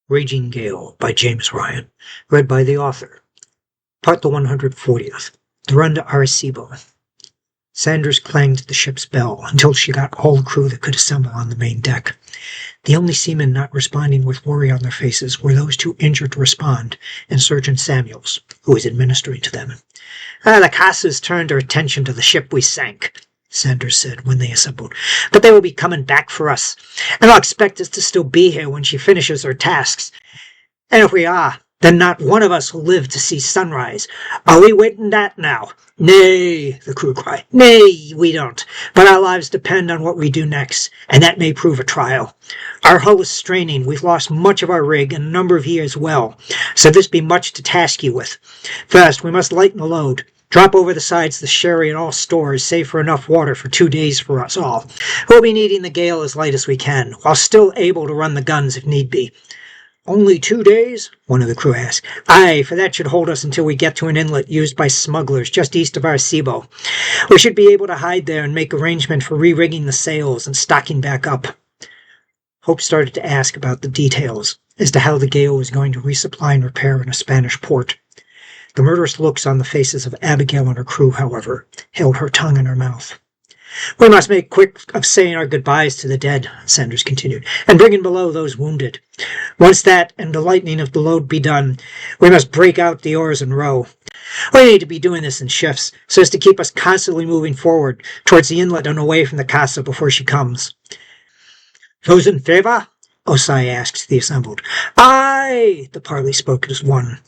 Raging Gale by James Ryan. Read by the author. Part the 140th. The run to Arecibo. Sanders clanged the ship's bell until she got all the crew that could assemble on the main deck. The only seamen not responding with worry on their faces were those too injured to respond, and Surgeon Samuels, who was administering to them. The Casa's turned her attention to the ship we sank, Sanders said when they assembled. But they will be coming back for us, and they'll expect us to still be here when she finishes her tasks. And if we are, then not one of us will live to see sunrise. Are we waiting that now? Nay, the crew cried. Nay, we don't. But our lives depend on what we do next, and that may prove a trial. Our hull is straining. We've lost much of our rig and a number of ye as well, so this be much to task you with. First, we must lighten the load. Drop over the sides the sherry and all stores, save for enough water for 2 days for us all. We'll be needing the gale as light as we can, while still able to run the guns if need be. Only 2 days? One of the crew asked. Aye, for that should hold us until we get to an inlet used by smugglers just east of Arecibo. We should be able to hide there and make arrangement for re-rigging the sails and stocking back up. Hope started to ask about the details as to how the gale was going to resupply and repair in a Spanish port. The murderous looks on the faces of Abigail and her crew, however, held her tongue in her mouth. We must make quick of saying our goodbyes to the dead, Sanders continued, and bringing below those wounded. Once that and the lightening of the load be done, we must break out the oars and row. We need to be doing this in shifts, so as to keep us constantly moving forward towards the inlet and away from the Casa before she comes. Those in favour? Osai asked the assembled. Aye, the parley spoke as one.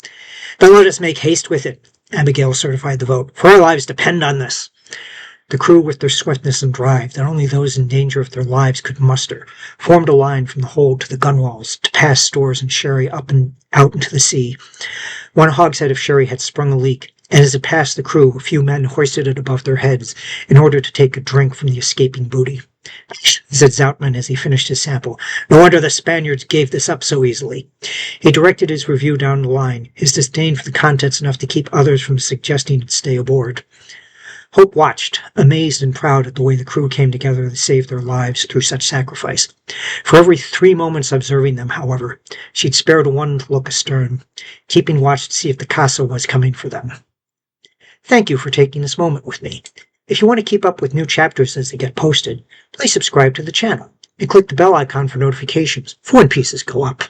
Then let us make haste with it, Abigail certified the vote, for our lives depend on this. The crew, with their swiftness and drive that only those in danger of their lives could muster, formed a line from the hold to the gunwales to pass stores and sherry up and out into the sea. One hogshead of sherry had sprung a leak, and as it passed the crew, a few men hoisted it above their heads in order to take a drink from the escaping booty. Said Zoutman as he finished his sample. No wonder the Spaniards gave this up so easily. He directed his review down the line, his disdain for the contents enough to keep others from suggesting it stay aboard. Hope watched, amazed and proud at the way the crew came together to save their lives through such sacrifice. For every 3 moments observing them, however, she'd spared one to look astern, keeping watch to see if the Casa was coming for them. Thank you for taking this moment with me. If you want to keep up with new chapters as they get posted, please subscribe to the channel and click the bell icon for notifications for when pieces go up.